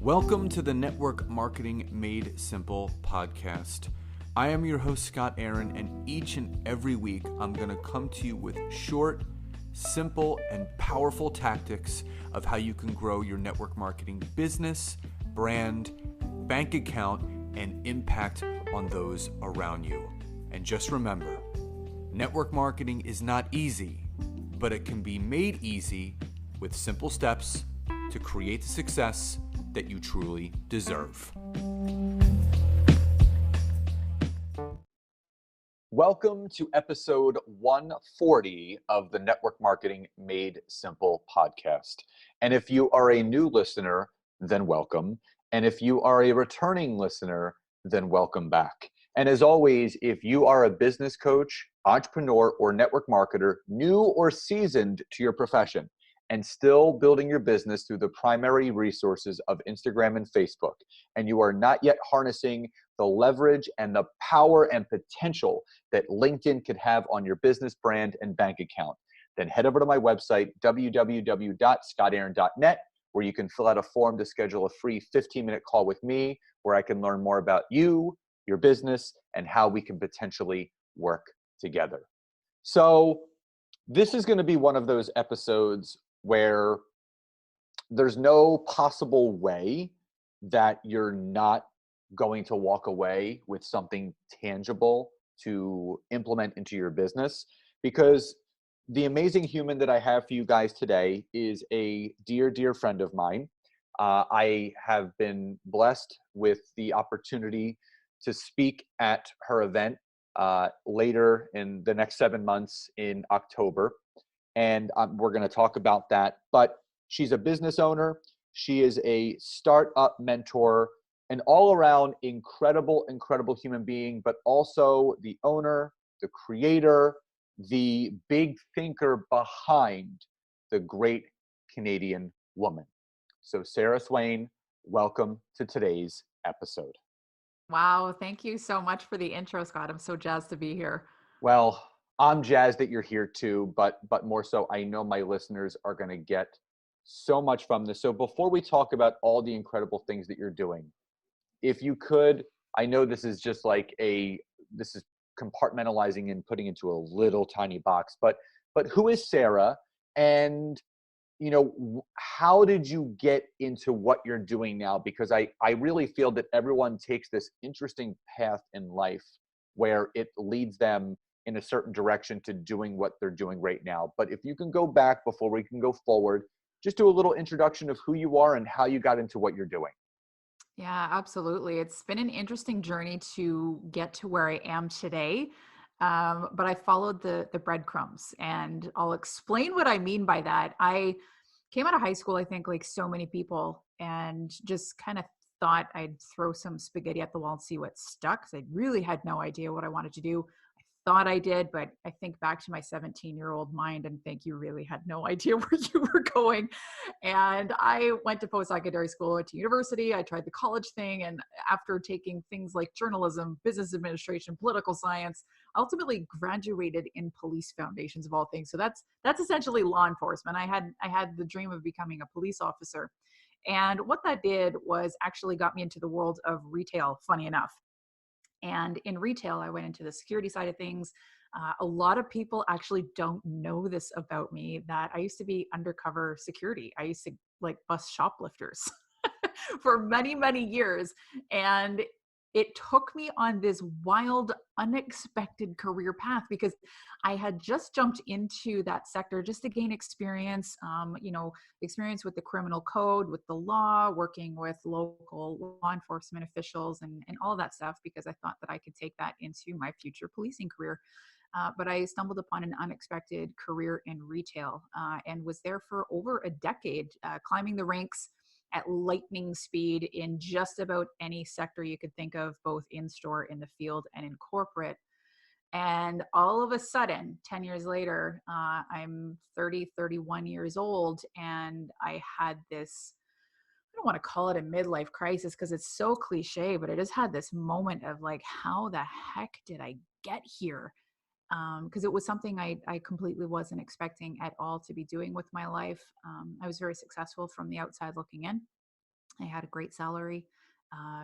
Welcome to the Network Marketing Made Simple podcast. I am your host, Scott Aaron, and each and every week I'm going to come to you with short, simple, and powerful tactics of how you can grow your network marketing business, brand, bank account, and impact on those around you. And just remember, network marketing is not easy, but it can be made easy with simple steps to create the success that you truly deserve. Welcome to episode 140 of the Network Marketing Made Simple podcast. And if you are a new listener, then welcome. And if you are a returning listener, then welcome back. And as always, if you are a business coach, entrepreneur, or network marketer, new or seasoned to your profession, and still building your business through the primary resources of Instagram and Facebook, and you are not yet harnessing the leverage and the power and potential that LinkedIn could have on your business brand and bank account, then head over to my website, www.scottaaron.net, where you can fill out a form to schedule a free 15-minute call with me, where I can learn more about you, your business, and how we can potentially work together. So this is going to be one of those episodes where there's no possible way that you're not going to walk away with something tangible to implement into your business, because the amazing human that I have for you guys today is a dear, dear friend of mine. I have been blessed with the opportunity to speak at her event later in the next 7 months in October. And we're going to talk about that. But she's a business owner. She is a startup mentor, an all-around incredible, incredible human being, but also the owner, the creator, the big thinker behind the great Canadian woman. So Sarah Swain, welcome to today's episode. Wow. Thank you so much for the intro, Scott. I'm so jazzed to be here. Well, I'm jazzed that you're here too, but more so, I know my listeners are going to get so much from this. So before we talk about all the incredible things that you're doing, if you could, I know this is just like this is compartmentalizing and putting into a little tiny box, but who is Sarah, and how did you get into what you're doing now? Because I really feel that everyone takes this interesting path in life where it leads them in a certain direction to doing what they're doing right now. But if you can go back before we can go forward, just do a little introduction of who you are and how you got into what you're doing. Yeah, absolutely. It's been an interesting journey to get to where I am today. But I followed the breadcrumbs, and I'll explain what I mean by that. I came out of high school, I think, like so many people, and just kind of thought I'd throw some spaghetti at the wall and see what stuck, because I really had no idea what I wanted to do. I thought I did, but I think back to my 17-year-old mind and think you really had no idea where you were going. And I went to post-secondary school, went to university. I tried the college thing. And after taking things like journalism, business administration, political science, I ultimately graduated in police foundations of all things. So that's essentially law enforcement. I had the dream of becoming a police officer. And what that did was actually got me into the world of retail, funny enough. And in retail, I went into the security side of things. A lot of people actually don't know this about me, that I used to be undercover security. I used to like bust shoplifters for many, many years. And it took me on this wild, unexpected career path because I had just jumped into that sector just to gain experience, experience with the criminal code, with the law, working with local law enforcement officials and all of that stuff, because I thought that I could take that into my future policing career. But I stumbled upon an unexpected career in retail and was there for over a decade, climbing the ranks at lightning speed in just about any sector you could think of, both in store, in the field, and in corporate. And all of a sudden, 10 years later, I'm 31 years old, and I had this, I don't want to call it a midlife crisis because it's so cliche, but I just had this moment of like, how the heck did I get here? Because it was something I completely wasn't expecting at all to be doing with my life. I was very successful from the outside looking in. I had a great salary,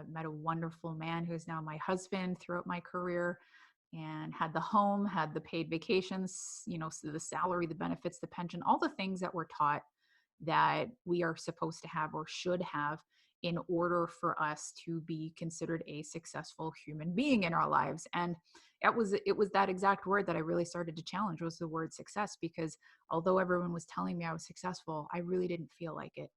met a wonderful man who's now my husband throughout my career, and had the home, had the paid vacations, so the salary, the benefits, the pension, all the things that we're taught that we are supposed to have or should have in order for us to be considered a successful human being in our lives. And it was that exact word that I really started to challenge, was the word success, because although everyone was telling me I was successful, I really didn't feel like it.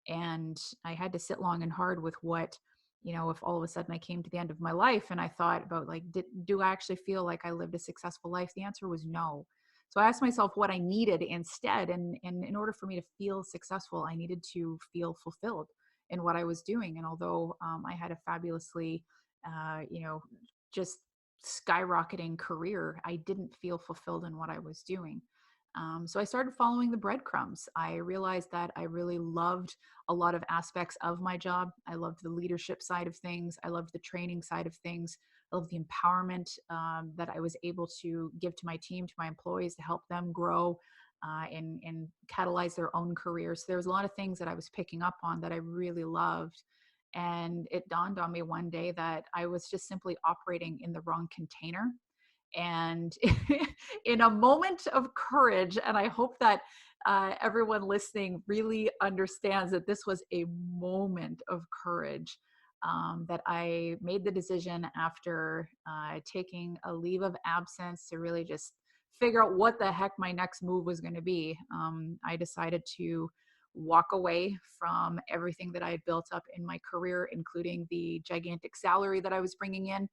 And I had to sit long and hard with what, if all of a sudden I came to the end of my life and I thought about, like, do I actually feel like I lived a successful life? The answer was no. So I asked myself what I needed instead. And in order for me to feel successful, I needed to feel fulfilled in what I was doing. And although I had a fabulously, uh, you know, just skyrocketing career, I didn't feel fulfilled in what I was doing. So I started following the breadcrumbs. I realized that I really loved a lot of aspects of my job. I loved the leadership side of things. I loved the training side of things. I loved the empowerment that I was able to give to my team, to my employees, to help them grow and catalyze their own careers. So there was a lot of things that I was picking up on that I really loved. And it dawned on me one day that I was just simply operating in the wrong container. And in a moment of courage, and I hope that everyone listening really understands that this was a moment of courage, that I made the decision after taking a leave of absence to really just figure out what the heck my next move was going to be. I decided to walk away from everything that I had built up in my career, including the gigantic salary that I was bringing in,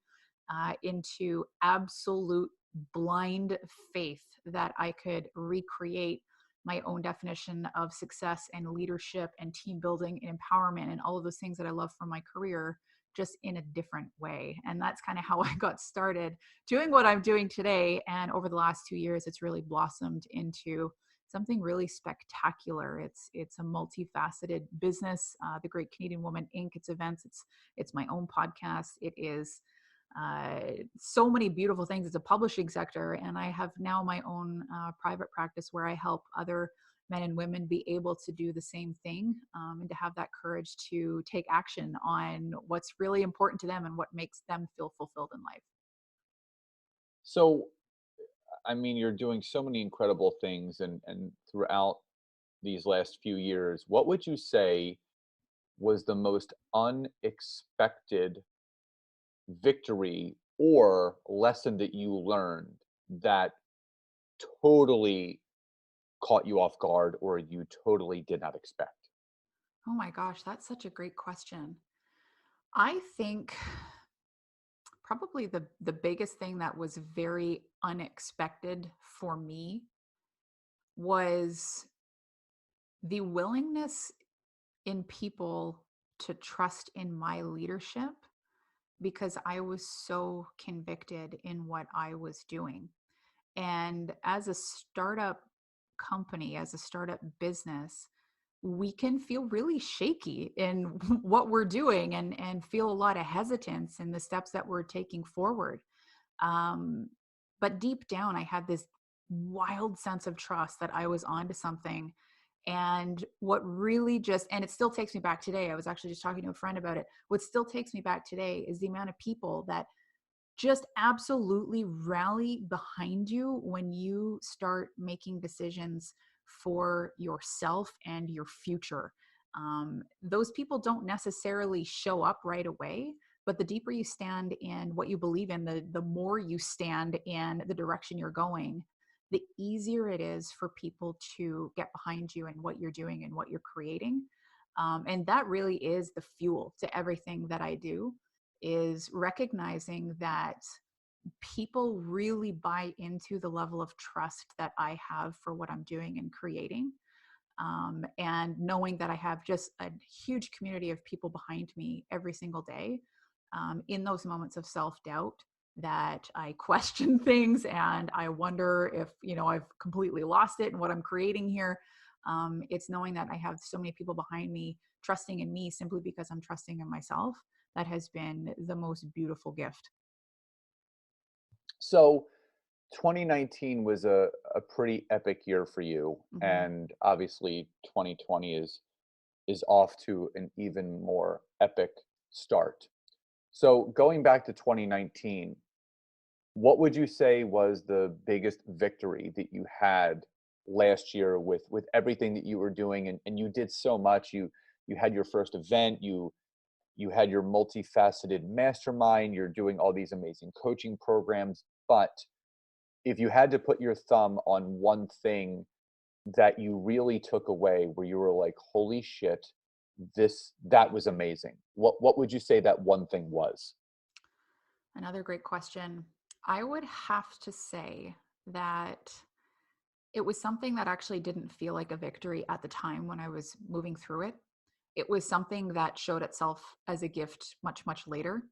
into absolute blind faith that I could recreate my own definition of success and leadership and team building and empowerment and all of those things that I love from my career, just in a different way. And that's kind of how I got started doing what I'm doing today. And over the last 2 years, it's really blossomed into something really spectacular. It's a multifaceted business. The Great Canadian Woman Inc. It's events. It's my own podcast. It is so many beautiful things. It's a publishing sector, and I have now my own private practice where I help other men and women be able to do the same thing, and to have that courage to take action on what's really important to them and what makes them feel fulfilled in life. So, I mean, you're doing so many incredible things, and throughout these last few years, what would you say was the most unexpected victory or lesson that you learned that totally caught you off guard or you totally did not expect? Oh my gosh, that's such a great question. I think probably the biggest thing that was very unexpected for me was the willingness in people to trust in my leadership, because I was so convicted in what I was doing. And as a startup company, as a startup business, we can feel really shaky in what we're doing, and feel a lot of hesitance in the steps that we're taking forward. Um, but deep down, I had this wild sense of trust that I was onto something. And what really just, and it still takes me back today. I was actually just talking to a friend about it. What still takes me back today is the amount of people that just absolutely rally behind you when you start making decisions for yourself and your future. Those people don't necessarily show up right away, but the deeper you stand in what you believe in, the more you stand in the direction you're going, the easier it is for people to get behind you and what you're doing and what you're creating. And that really is the fuel to everything that I do, is recognizing that people really buy into the level of trust that I have for what I'm doing and creating. And knowing that I have just a huge community of people behind me every single day, in those moments of self doubt that I question things and I wonder if, I've completely lost it and what I'm creating here. It's knowing that I have so many people behind me trusting in me simply because I'm trusting in myself. That has been the most beautiful gift. So, 2019 was a pretty epic year for you, Mhm. and obviously 2020 is is off to an even more epic start. So going back to 2019, what would you say was the biggest victory that you had last year with everything that you were doing? And you did so much. You had your first event, you had your multifaceted mastermind, you're doing all these amazing coaching programs. But if you had to put your thumb on one thing that you really took away where you were like, holy shit, that was amazing. What would you say that one thing was? Another great question. I would have to say that it was something that actually didn't feel like a victory at the time when I was moving through it. It was something that showed itself as a gift much, much later.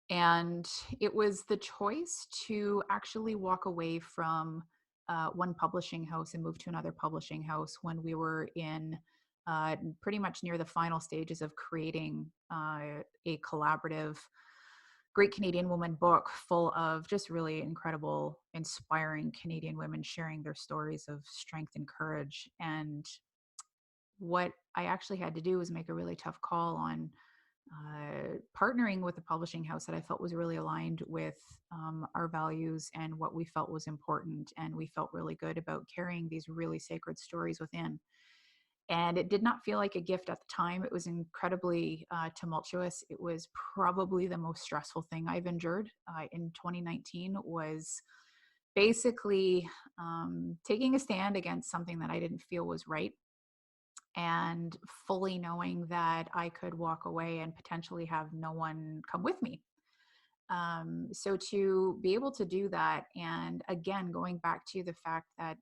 And it was the choice to actually walk away from one publishing house and move to another publishing house when we were in pretty much near the final stages of creating a collaborative Great Canadian Woman book full of just really incredible, inspiring Canadian women sharing their stories of strength and courage. And what I actually had to do was make a really tough call on partnering with a publishing house that I felt was really aligned with our values and what we felt was important. And we felt really good about carrying these really sacred stories within. And it did not feel like a gift at the time. It was incredibly tumultuous. It was probably the most stressful thing I've endured in 2019 was basically taking a stand against something that I didn't feel was right and fully knowing that I could walk away and potentially have no one come with me. So to be able to do that, and again, going back to the fact that,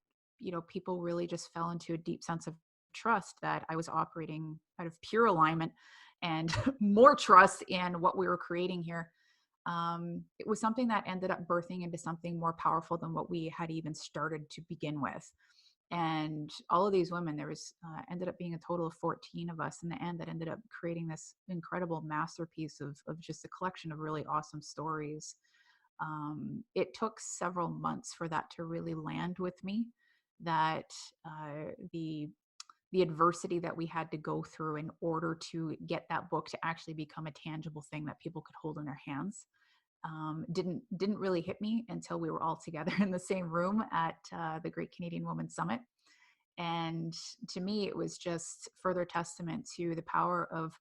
people really just fell into a deep sense of trust that I was operating out of pure alignment and more trust in what we were creating here. It was something that ended up birthing into something more powerful than what we had even started to begin with. And all of these women, there was ended up being a total of 14 of us in the end that ended up creating this incredible masterpiece of just a collection of really awesome stories. It took several months for that to really land with me, that the adversity that we had to go through in order to get that book to actually become a tangible thing that people could hold in their hands, didn't really hit me until we were all together in the same room at the Great Canadian Woman Summit. And to me, it was just further testament to the power of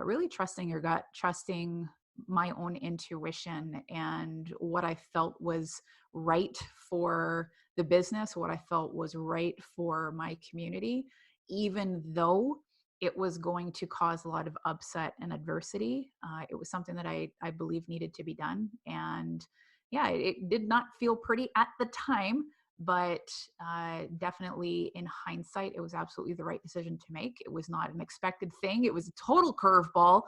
really trusting your gut, trusting my own intuition and what I felt was right for the business, what I felt was right for my community, even though it was going to cause a lot of upset and adversity. It was something that I believe needed to be done. And yeah, it did not feel pretty at the time, but definitely in hindsight, it was absolutely the right decision to make. It was not an expected thing. It was a total curveball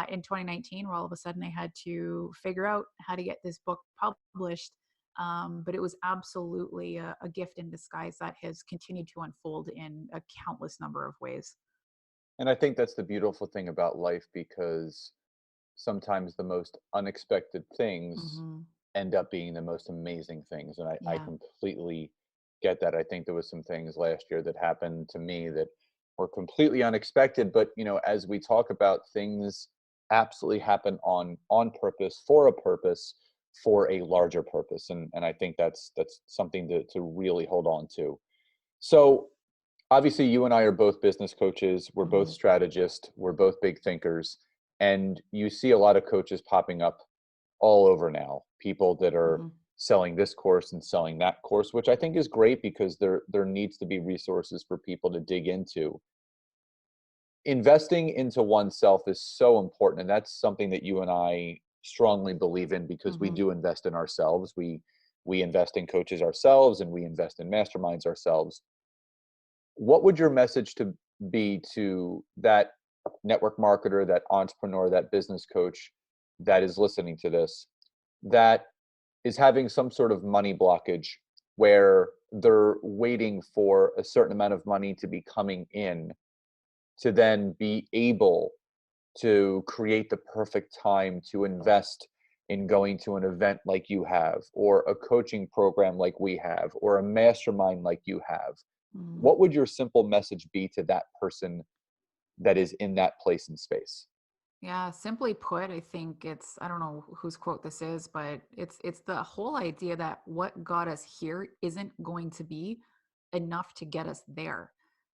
in 2019, where all of a sudden I had to figure out how to get this book published. But it was absolutely a gift in disguise that has continued to unfold in a countless number of ways. And I think that's the beautiful thing about life, because sometimes the most unexpected things Hmm. end up being the most amazing things. And I Yeah. completely get that. I think there was some things last year that happened to me that were completely unexpected. But as we talk about, things absolutely happen on purpose, for a larger purpose. And I think that's something to really hold on to. So obviously you and I are both business coaches, we're both Hmm. strategists, we're both big thinkers, and you see a lot of coaches popping up all over now, people that are Hmm. selling this course and selling that course, which I think is great, because there needs to be resources for people to dig into. Investing into oneself is so important, and that's something that you and I strongly believe in, because we Hmm. do invest in ourselves. We invest in coaches ourselves, and we invest in masterminds ourselves. What would your message to be to that network marketer, that entrepreneur, that business coach that is listening to this, that is having some sort of money blockage, where they're waiting for a certain amount of money to be coming in to then be able to create the perfect time to invest in going to an event like you have, or a coaching program like we have, or a mastermind like you have? Hmm. What would your simple message be to that person that is in that place and space. Yeah, simply put, I think it's, I don't know whose quote this is, but it's the whole idea that what got us here isn't going to be enough to get us there.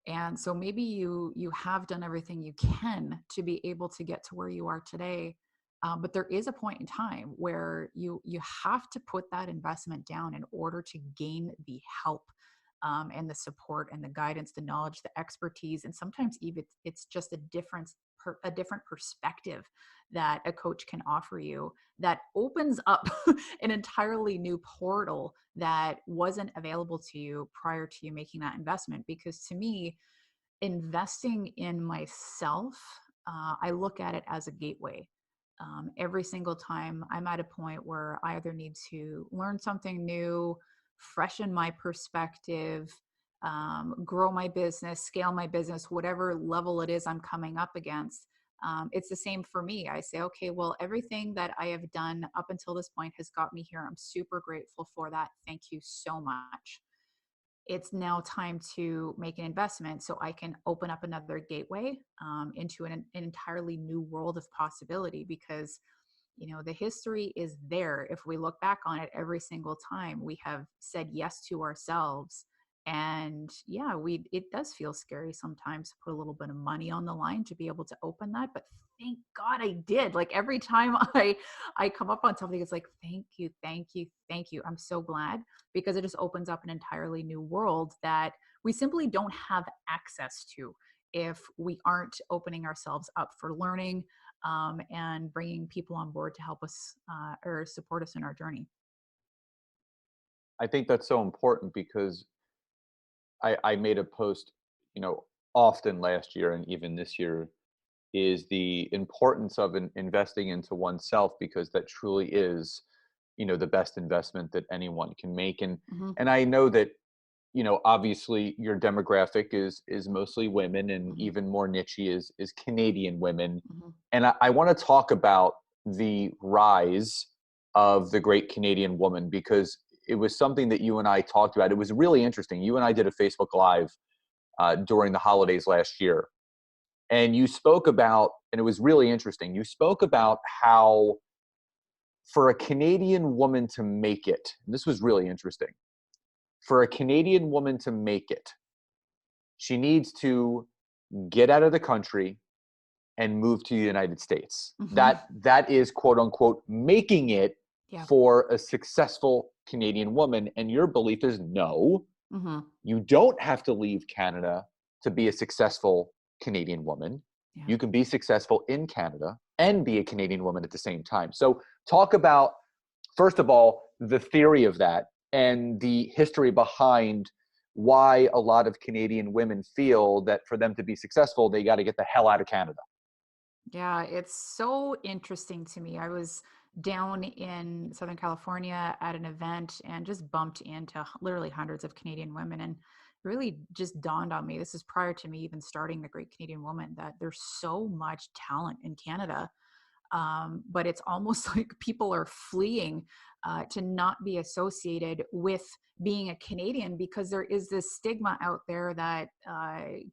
And so maybe you have done everything you can to be able to get to where you are today. But there is a point in time where you have to put that investment down in order to gain the help, and the support and the guidance, the knowledge, the expertise, and sometimes even it's just a different perspective that a coach can offer you that opens up an entirely new portal that wasn't available to you prior to you making that investment. Because to me, investing in myself, I look at it as a gateway. Every single time I'm at a point where I either need to learn something new, freshen my perspective, grow my business, scale my business, whatever level it is I'm coming up against. It's the same for me. I say, okay, well, everything that I have done up until this point has got me here. I'm super grateful for that. Thank you so much. It's now time to make an investment so I can open up another gateway, into an entirely new world of possibility. Because the history is there. If we look back on it, every single time we have said yes to ourselves. And yeah, it does feel scary sometimes to put a little bit of money on the line to be able to open that, but thank God I did. Like every time I come up on something, it's like, thank you, thank you, thank you. I'm so glad, because it just opens up an entirely new world that we simply don't have access to if we aren't opening ourselves up for learning, and bringing people on board to help us, or support us in our journey. I think that's so important because I made a post, often last year and even this year, is the importance of investing into oneself, because that truly is, the best investment that anyone can make. And Hmm. and I know that, obviously your demographic is mostly women, and Hmm. even more niche is Canadian women. Hmm. And I want to talk about the rise of the great Canadian woman, because it was something that you and I talked about. It was really interesting. You and I did a Facebook Live during the holidays last year, and you spoke about, and it was really interesting. You spoke about how for a Canadian woman to make it, and this was really interesting. For a Canadian woman to make it, she needs to get out of the country and move to the United States. Hmm. That is quote unquote making it Yeah. for a successful Canadian woman. And your belief is no, Hmm. you don't have to leave Canada to be a successful Canadian woman. Yeah. You can be successful in Canada and be a Canadian woman at the same time. So talk about, first of all, the theory of that and the history behind why a lot of Canadian women feel that for them to be successful, they got to get the hell out of Canada. Yeah, it's so interesting to me. I was down in Southern California at an event and just bumped into literally hundreds of Canadian women. And it really just dawned on me, this is prior to me even starting the Great Canadian Woman, that there's so much talent in Canada. But it's almost like people are fleeing, to not be associated with being a Canadian, because there is this stigma out there that,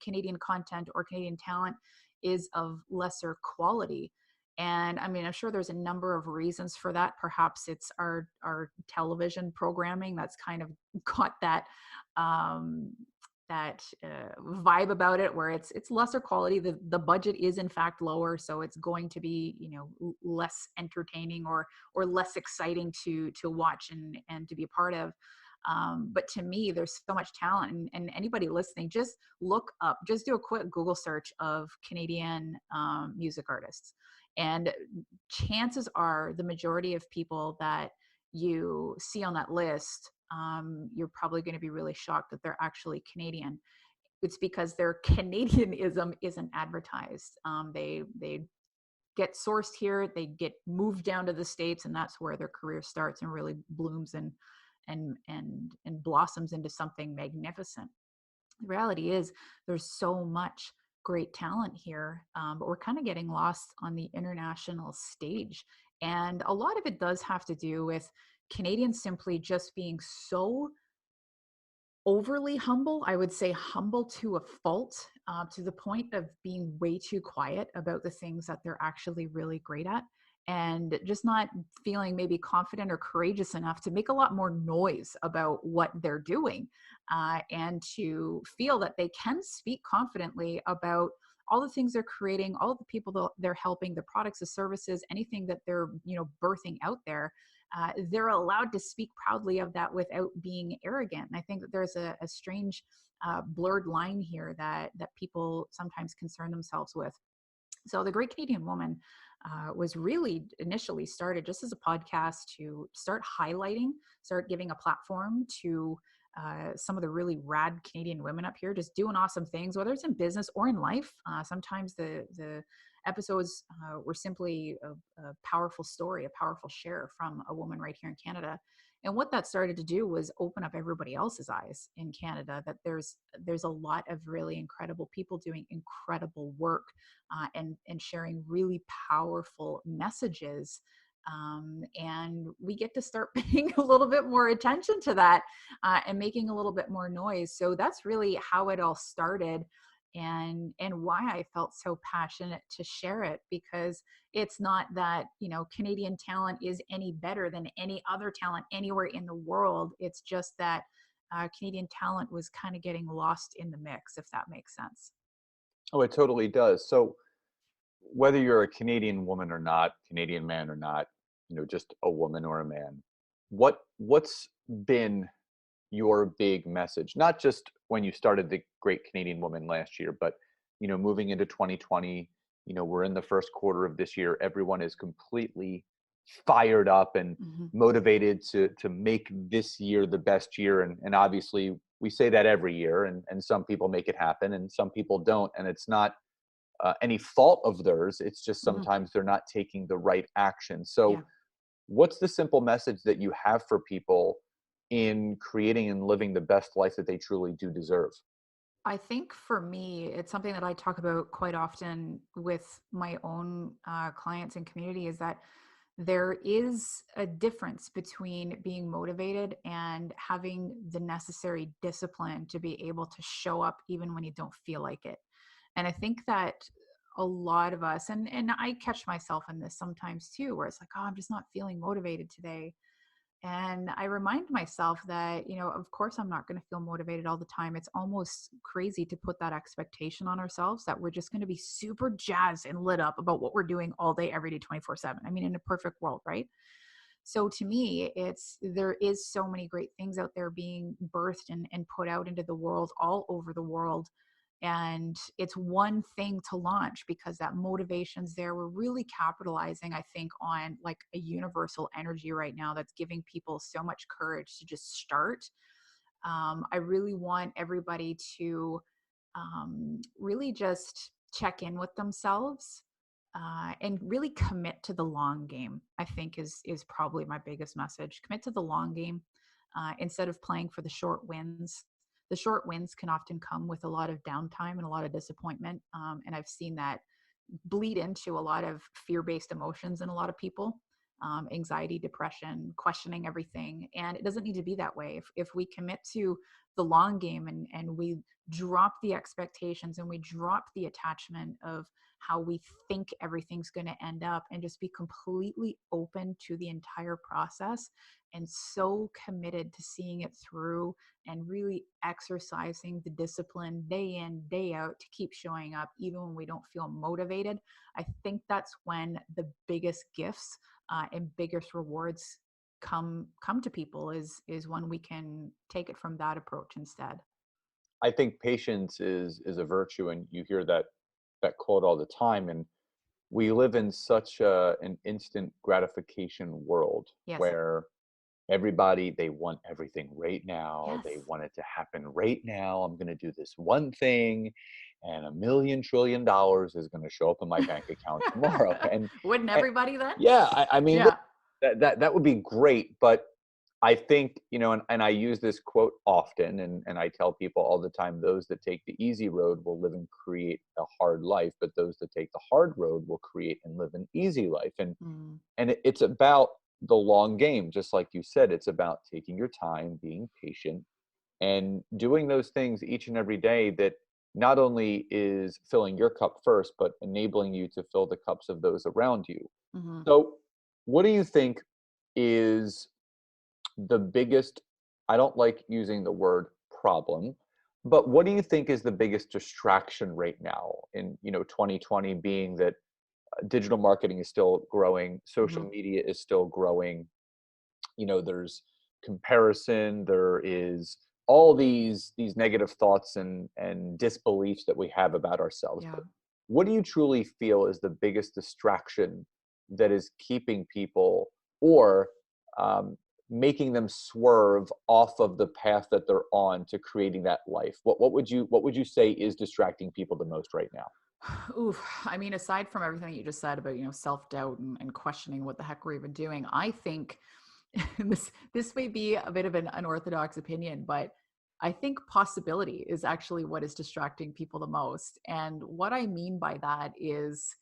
Canadian content or Canadian talent is of lesser quality. And I mean, I'm sure there's a number of reasons for that. Perhaps it's our television programming that's kind of got um, that vibe about it, where it's lesser quality. The budget is in fact lower, so it's going to be, less entertaining or less exciting to watch and to be a part of. But to me, there's so much talent, and anybody listening, just do a quick Google search of Canadian, music artists, and chances are the majority of people that you see on that list, you're probably going to be really shocked that they're actually Canadian. It's because their Canadianism isn't advertised. They get sourced here, they get moved down to the States, and that's where their career starts and really blooms and blossoms into something magnificent. The reality is there's so much great talent here, but we're kind of getting lost on the international stage. And a lot of it does have to do with Canadians simply just being so overly humble. I would say humble to a fault, to the point of being way too quiet about the things that they're actually really great at, and just not feeling maybe confident or courageous enough to make a lot more noise about what they're doing, and to feel that they can speak confidently about all the things they're creating, all the people that they're helping, the products, the services, anything that they're birthing out there. They're allowed to speak proudly of that without being arrogant. And I think that there's a strange blurred line here that people sometimes concern themselves with. So the Great Canadian Woman was really initially started just as a podcast to start highlighting, start giving a platform to some of the really rad Canadian women up here, just doing awesome things, whether it's in business or in life. Sometimes the episodes were simply a powerful story, a powerful share from a woman right here in Canada. And what that started to do was open up everybody else's eyes in Canada that there's a lot of really incredible people doing incredible work, and sharing really powerful messages. And we get to start paying a little bit more attention to that, and making a little bit more noise. So that's really how it all started, and why I felt so passionate to share it, because it's not that Canadian talent is any better than any other talent anywhere in the world. It's just that Canadian talent was kind of getting lost in the mix, if that makes sense. Oh, it totally does. So whether you're a Canadian woman or not, Canadian man or not, just a woman or a man, what's been your big message? Not just when you started the Great Canadian Woman last year, but moving into 2020, we're in the first quarter of this year. Everyone is completely fired up and Mhm. motivated to make this year the best year. And obviously we say that every year, and some people make it happen and some people don't. And it's not any fault of theirs. It's just Mhm. sometimes they're not taking the right action. Yeah. So, what's the simple message that you have for people in creating and living the best life that they truly do deserve? I think for me, it's something that I talk about quite often with my own clients and community, is that there is a difference between being motivated and having the necessary discipline to be able to show up even when you don't feel like it. And I think that a lot of us, and I catch myself in this sometimes too, where it's like, oh, I'm just not feeling motivated today. And I remind myself that, of course, I'm not going to feel motivated all the time. It's almost crazy to put that expectation on ourselves that we're just going to be super jazzed and lit up about what we're doing all day, every day, 24/7. I mean, in a perfect world, right? So to me, there is so many great things out there being birthed and put out into the world, all over the world. And it's one thing to launch because that motivation's there. We're really capitalizing, I think, on like a universal energy right now that's giving people so much courage to just start. I really want everybody to really just check in with themselves, and really commit to the long game. I think is probably my biggest message. Commit to the long game, instead of playing for the short wins. The short wins can often come with a lot of downtime and a lot of disappointment, and I've seen that bleed into a lot of fear-based emotions in a lot of people, anxiety, depression, questioning everything. And it doesn't need to be that way. If we commit to the long game, and we drop the expectations and we drop the attachment of how we think everything's going to end up, and just be completely open to the entire process and so committed to seeing it through, and really exercising the discipline day in, day out to keep showing up even when we don't feel motivated. I think that's when the biggest gifts, and biggest rewards come to people, is when we can take it from that approach instead. I think patience is a virtue, and you hear that quote all the time. And we live in such an instant gratification world Yes. where everybody, they want everything right now. They Yes. want it to happen right now. I'm going to do this one thing, and $1,000,000,000,000 is going to show up in my bank account tomorrow. Wouldn't And everybody then? yeah, I mean, look, Yeah. that would be great. But I think, and I use this quote often, and I tell people all the time, those that take the easy road will live and create a hard life, but those that take the hard road will create and live an easy life. Mm. It's about the long game, just like you said. It's about taking your time, being patient, and doing those things each and every day that not only is filling your cup first, but enabling you to fill the cups of those around you. Hmm. So, what do you think is the biggest, I don't like using the word problem, but what do you think is the biggest distraction right now in, 2020, being that digital marketing is still growing, social Hmm. media is still growing, there's comparison, there is all these negative thoughts and disbeliefs that we have about ourselves. Yeah. But what do you truly feel is the biggest distraction that is keeping people, or um, making them swerve off of the path that they're on to creating that life? What would you say is distracting people the most right now? Oof. I mean, aside from everything that you just said about, self-doubt and questioning what the heck we're even doing, I think this may be a bit of an unorthodox opinion, but I think possibility is actually what is distracting people the most. And what I mean by that is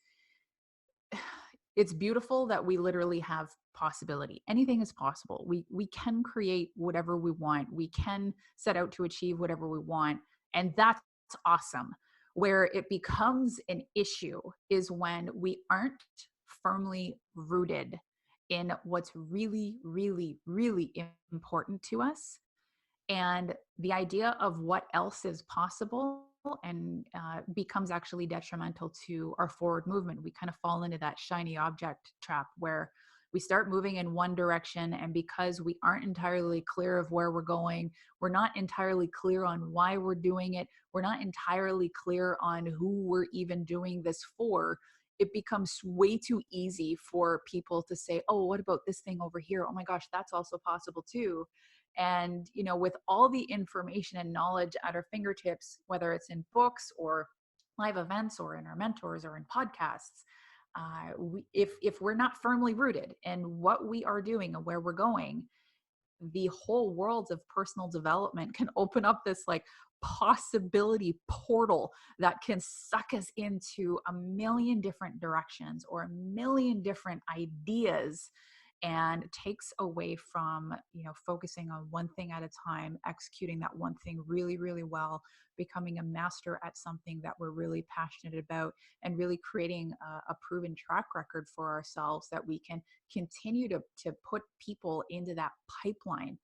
it's beautiful that we literally have possibility. Anything is possible. We can create whatever we want. We can set out to achieve whatever we want, and that's awesome. Where it becomes an issue is when we aren't firmly rooted in what's really, really, really important to us, and the idea of what else is possible and becomes actually detrimental to our forward movement. We kind of fall into that shiny object trap where we start moving in one direction, and because we aren't entirely clear of where we're going, we're not entirely clear on why we're doing it, we're not entirely clear on who we're even doing this for, it becomes way too easy for people to say, oh, what about this thing over here, oh my gosh, that's also possible too. And, with all the information and knowledge at our fingertips, whether it's in books or live events or in our mentors or in podcasts, if we're not firmly rooted in what we are doing and where we're going, the whole world of personal development can open up this like possibility portal that can suck us into a million different directions or a million different ideas, and takes away from focusing on one thing at a time, executing that one thing really, really well, becoming a master at something that we're really passionate about, and really creating a proven track record for ourselves that we can continue to put people into that pipeline.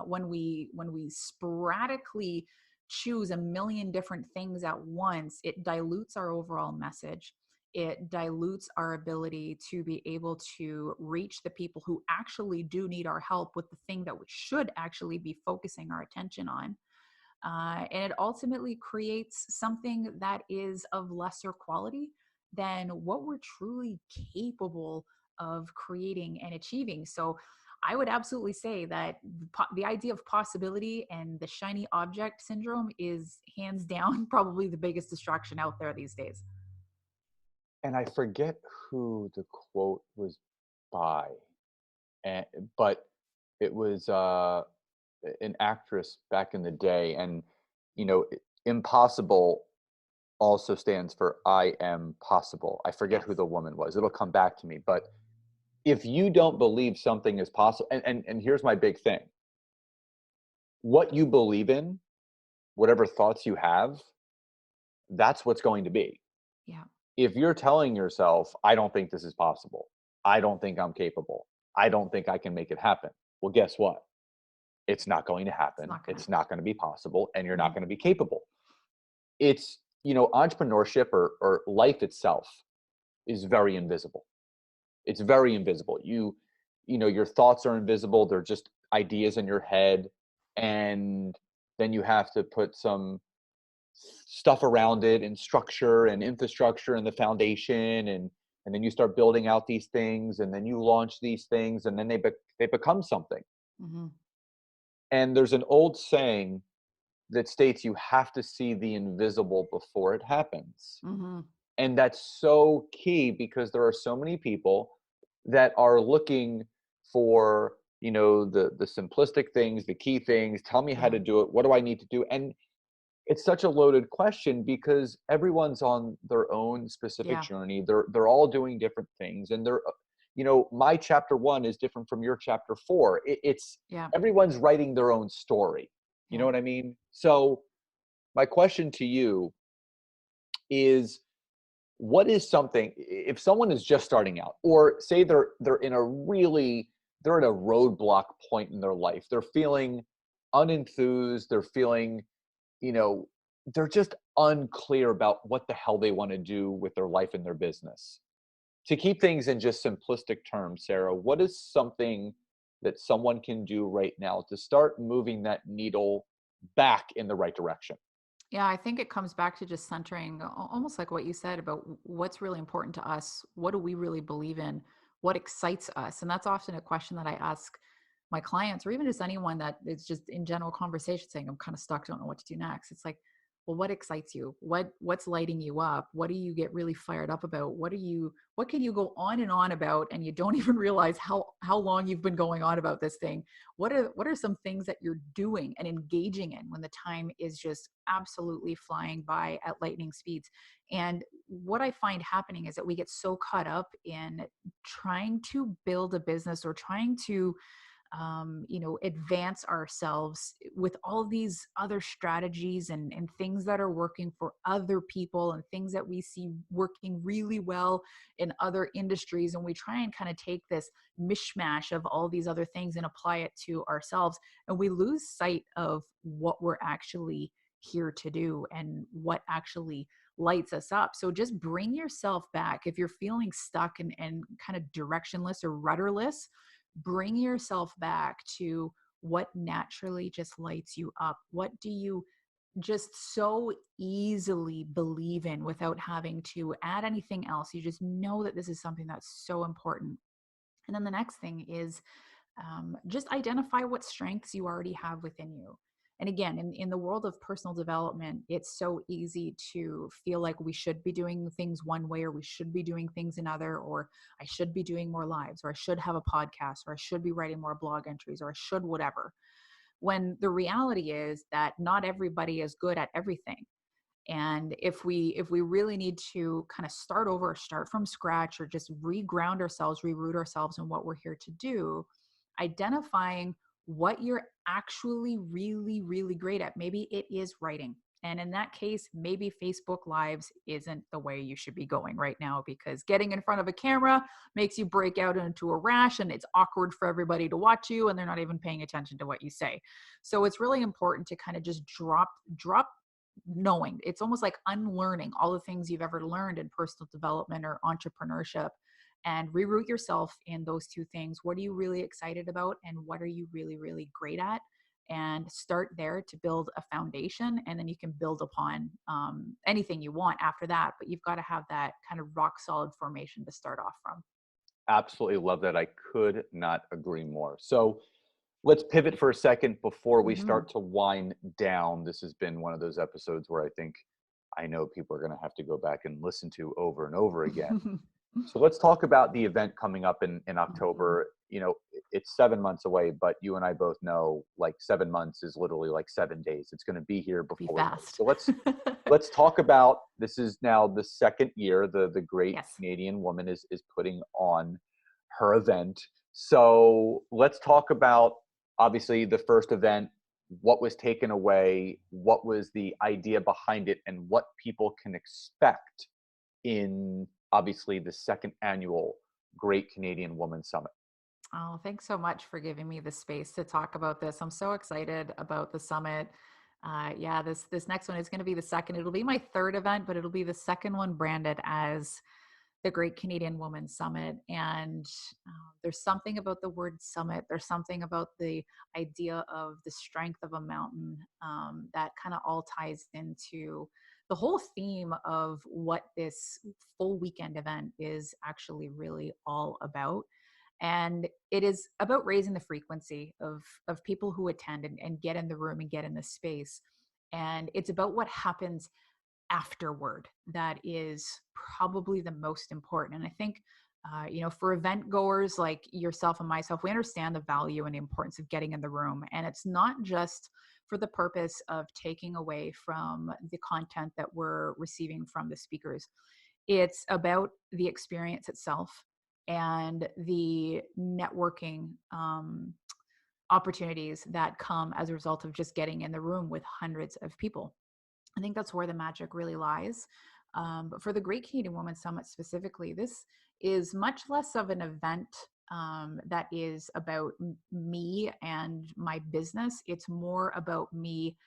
When we sporadically choose a million different things at once, it dilutes our overall message. It dilutes our ability to be able to reach the people who actually do need our help with the thing that we should actually be focusing our attention on. And it ultimately creates something that is of lesser quality than what we're truly capable of creating and achieving. So I would absolutely say that the idea of possibility and the shiny object syndrome is hands down probably the biggest distraction out there these days. And I forget who the quote was by, and but it was an actress back in the day, and impossible also stands for I am possible. I forget who Yes. the woman was. It'll come back to me. But if you don't believe something is possible, and here's my big thing: what you believe in, whatever thoughts you have, that's what's going to be. Yeah. If you're telling yourself, I don't think this is possible, I don't think I'm capable, I don't think I can make it happen, well, guess what? It's not going to It's happen. not gonna. It's not going to be possible, and you're not Mhm. going to be capable. It's, entrepreneurship, or life itself is very invisible. It's very invisible. Your thoughts are invisible. They're just ideas in your head. And then you have to put some stuff around it, and structure and infrastructure and the foundation, and then you start building out these things, and then you launch these things, and then they become something. Mhm. And there's an old saying that states you have to see the invisible before it happens. Mhm. And that's so key, because there are so many people that are looking for, the simplistic things, the key things. Tell me how Yeah. to do it. What do I need to do? And it's such a loaded question, because everyone's on their own specific Yeah. journey. They're all doing different things, and my chapter 1 is different from your chapter 4. It's Yeah. everyone's writing their own story. You know Yeah. what I mean? So my question to you is, what is something, if someone is just starting out, or say they're in a really, they're at a roadblock point in their life, they're feeling unenthused, they're feeling, you know, they're just unclear about what the hell they want to do with their life and their business. To keep things in just simplistic terms, Sarah, what is something that someone can do right now to start moving that needle back in the right direction? Yeah, I think it comes back to just centering almost like what you said about what's really important to us. What do we really believe in? What excites us? And that's often a question that I ask my clients or even just anyone that is just in general conversation saying, I'm kind of stuck, don't know what to do next. It's like, well, what excites you? What's lighting you up? What do you get really fired up about? What can you go on and on about and you don't even realize how long you've been going on about this thing? What are some things that you're doing and engaging in when the time is just absolutely flying by at lightning speeds? And what I find happening is that we get so caught up in trying to build a business or trying to advance ourselves with all these other strategies and things that are working for other people and things that we see working really well in other industries. And we try and kind of take this mishmash of all these other things and apply it to ourselves. And we lose sight of what we're actually here to do and what actually lights us up. So just bring yourself back. If you're feeling stuck and kind of directionless or rudderless, bring yourself back to what naturally just lights you up. What do you just so easily believe in without having to add anything else? You just know that this is something that's so important. And then the next thing is just identify what strengths you already have within you. And again, in the world of personal development, it's so easy to feel like we should be doing things one way or we should be doing things another, or I should be doing more lives, or I should have a podcast, or I should be writing more blog entries, or I should whatever. When the reality is that not everybody is good at everything. And if we really need to kind of start over or start from scratch or just reground ourselves, reroot ourselves in what we're here to do, identifying what you're actually really really great at. Maybe it is writing, and in that case maybe Facebook Lives isn't the way you should be going right now, because getting in front of a camera makes you break out into a rash and it's awkward for everybody to watch you and they're not even paying attention to what you say. So it's really important to kind of just drop knowing. It's almost like unlearning all the things you've ever learned in personal development or entrepreneurship, and reroute yourself in those two things. What are you really excited about and what are you really really great at? And start there to build a foundation, and then you can build upon anything you want after that, but you've got to have that kind of rock solid formation to start off from. Absolutely love that. I could not agree more. So let's pivot for a second before we Hmm. start to wind down. This has been one of those episodes where I think I know people are going to have to go back and listen to over and over again. So let's talk about the event coming up in Mhm. October. You know, it's 7 months away, but you and I both know like 7 months is literally like 7 days. It's going to be here Be before we know it. fast. So let's talk about, this is now the second year the Great Yes. Canadian Woman is putting on her event. So let's talk about, obviously, the first event, what was taken away, what was the idea behind it, and what people can expect in, obviously, the second annual Great Canadian Woman Summit. Oh, thanks so much for giving me the space to talk about this. I'm so excited about the summit. Yeah, this next one is going to be the second. It'll be my third event, but it'll be the second one branded as the Great Canadian Woman Summit. And there's something about the word summit. There's something about the idea of the strength of a mountain that kind of all ties into the whole theme of what this full weekend event is actually really all about. And it is about raising the frequency of people who attend and get in the room and get in the space. And it's about what happens afterward that is probably the most important. And I think for event goers like yourself and myself, we understand the value and the importance of getting in the room. And it's not just for the purpose of taking away from the content that we're receiving from the speakers. It's about the experience itself and the networking opportunities that come as a result of just getting in the room with hundreds of people. I think that's where the magic really lies. But for the Great Canadian Woman Summit specifically, this is much less of an event that is about me and my business. It's more about me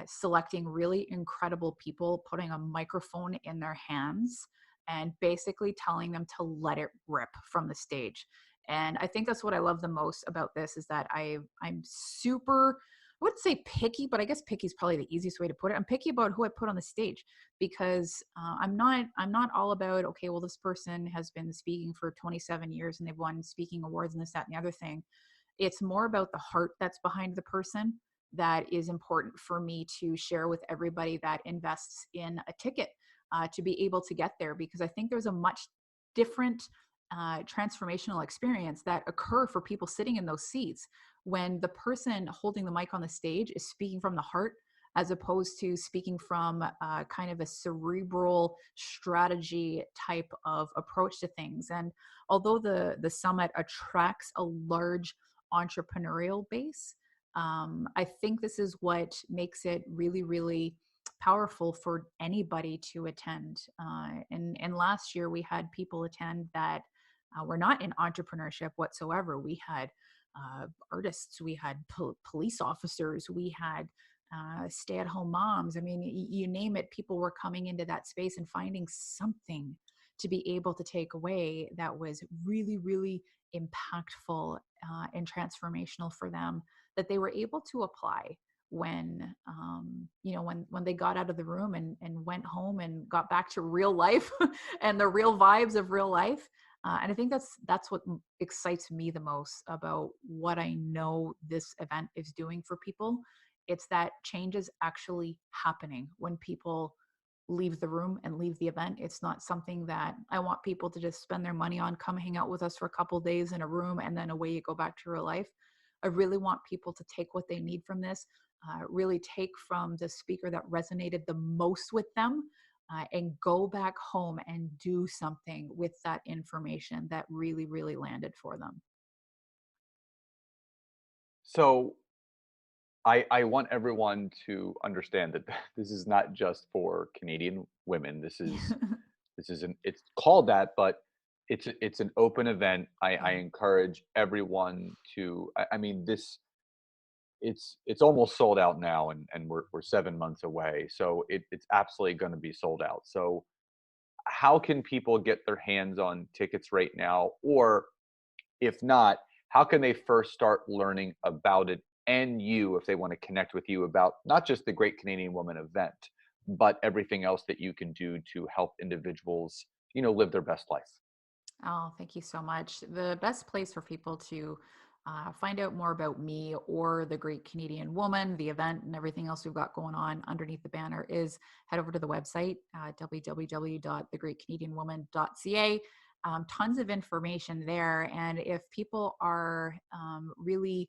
selecting really incredible people, putting a microphone in their hands, and basically telling them to let it rip from the stage. And I think that's what I love the most about this is that I'm super, I wouldn't say picky, but I guess picky is probably the easiest way to put it. I'm picky about who I put on the stage because I'm not all about, okay, well, this person has been speaking for 27 years and they've won speaking awards and this, that, and the other thing. It's more about the heart that's behind the person that is important for me to share with everybody that invests in a ticket to be able to get there, because I think there's a much different transformational experience that occur for people sitting in those seats when the person holding the mic on the stage is speaking from the heart as opposed to speaking from kind of a cerebral strategy type of approach to things. And although the summit attracts a large entrepreneurial base, I think this is what makes it really, really powerful for anybody to attend. And last year we had people attend that were not in entrepreneurship whatsoever. We had artists, we had police officers, we had stay-at-home moms. I mean, you name it, people were coming into that space and finding something to be able to take away that was really, really impactful and transformational for them, that they were able to apply when when they got out of the room and went home and got back to real life and the real vibes of real life. And I think that's what excites me the most about what I know this event is doing for people. It's that change is actually happening when people leave the room and leave the event. It's not something that I want people to just spend their money on, come hang out with us for a couple of days in a room, and then away you go back to real life. I really want people to take what they need from this, really take from the speaker that resonated the most with them, and go back home and do something with that information that really, really landed for them. So I want everyone to understand that this is not just for Canadian women. It's called that, but it's an open event. I Yeah. encourage everyone to. I mean, it's almost sold out now, and we're 7 months away, so it's absolutely going to be sold out. So how can people get their hands on tickets right now, or if not, how can they first start learning about it and you, if they want to connect with you about not just the Great Canadian Woman event, but everything else that you can do to help individuals, live their best life? Oh, thank you so much. The best place for people to find out more about me or the Great Canadian Woman, the event, and everything else we've got going on underneath the banner is head over to the website, www.thegreatcanadianwoman.ca. Tons of information there. And if people are really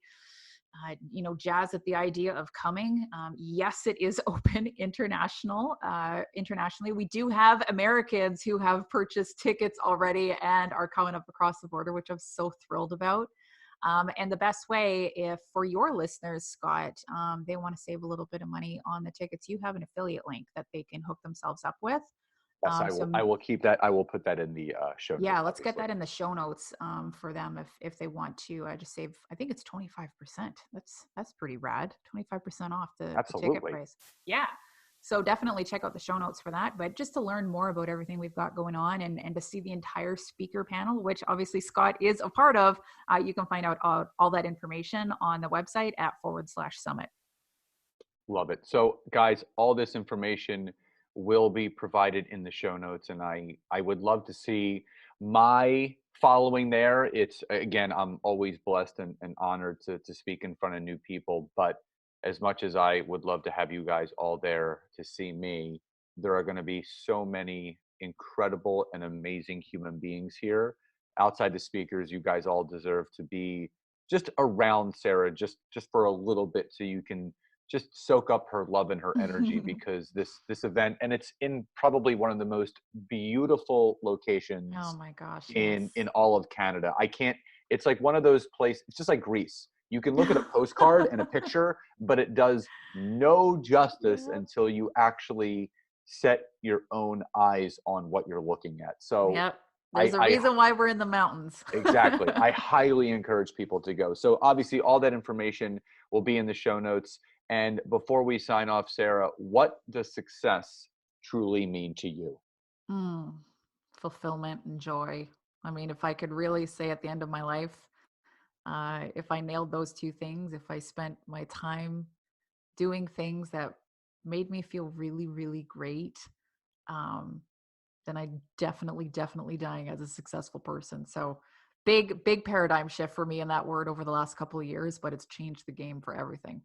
jazzed at the idea of coming. Yes, it is open internationally. We do have Americans who have purchased tickets already and are coming up across the border, which I'm so thrilled about. And the best way, if for your listeners, Scott, they want to save a little bit of money on the tickets, you have an affiliate link that they can hook themselves up with. Yes, I will. So I will keep that. I will put that in the show yeah, notes, let's get obviously. that in the show notes for them if they want to just save. I think it's 25%. That's pretty rad. 25% off the ticket Absolutely. price. Yeah. So definitely check out the show notes for that. But just to learn more about everything we've got going on and to see the entire speaker panel, which obviously Scott is a part of, you can find out all that information on the website at /summit. Love it. So, guys, all this information will be provided in the show notes, and I would love to see my following there. It's again, I'm always blessed and honored to speak in front of new people. But as much as I would love to have you guys all there to see me, there are going to be so many incredible and amazing human beings here. Outside the speakers, you guys all deserve to be just around Sarah, just for a little bit, so you can just soak up her love and her energy, because this event, and it's in probably one of the most beautiful Oh locations my gosh, in yes. all of Canada. I can't It's like one of those places, it's just like Greece. You can look at a postcard and a picture, but it does no justice Yep. until you actually set your own eyes on what you're looking at. So Yep. I, There's a I reason why we're in the mountains. exactly. I highly encourage people to go. So obviously all that information will be in the show notes. And before we sign off, Sarah, what does success truly mean to you? Mm, fulfillment and joy. I mean, if I could really say at the end of my life, if I nailed those two things, if I spent my time doing things that made me feel really, really great, um, then I definitely dying as a successful person. So big paradigm shift for me in that word over the last couple of years, but it's changed the game for everything.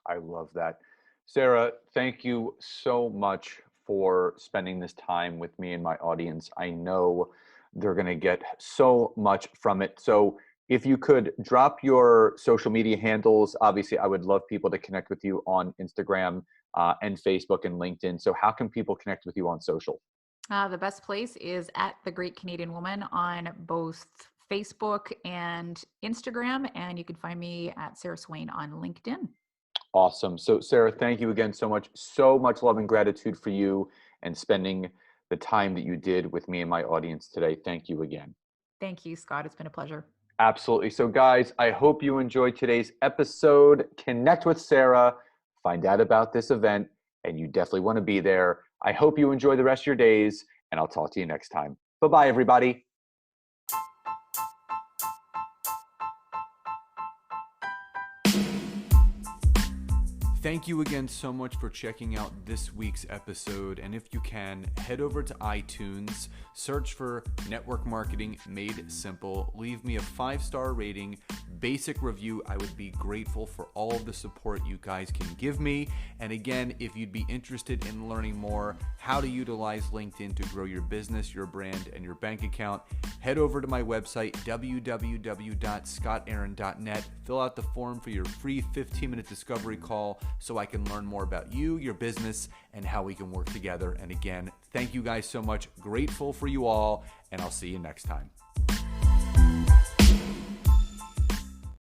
I love that. Sarah, thank you so much for spending this time with me and my audience. I know they're going to get so much from it. So, if you could drop your social media handles, obviously, I would love people to connect with you on Instagram and Facebook and LinkedIn. So, how can people connect with you on social? The best place is at The Great Canadian Woman on both Facebook and Instagram. And you can find me at Sarah Swain on LinkedIn. Awesome. So, Sarah, thank you again so much. So much love and gratitude for you and spending the time that you did with me and my audience today. Thank you again. Thank you, Scott. It's been a pleasure. Absolutely. So, guys, I hope you enjoyed today's episode. Connect with Sarah, find out about this event, and you definitely want to be there. I hope you enjoy the rest of your days, and I'll talk to you next time. Bye bye, everybody. Thank you again so much for checking out this week's episode. And if you can, head over to iTunes, search for Network Marketing Made Simple, leave me a 5-star rating, basic review. I would be grateful for all of the support you guys can give me. And again, if you'd be interested in learning more how to utilize LinkedIn to grow your business, your brand, and your bank account, head over to my website, www.scottaaron.net. Fill out the form for your free 15-minute discovery call so I can learn more about you, your business, and how we can work together. And again, thank you guys so much. Grateful for you all, and I'll see you next time.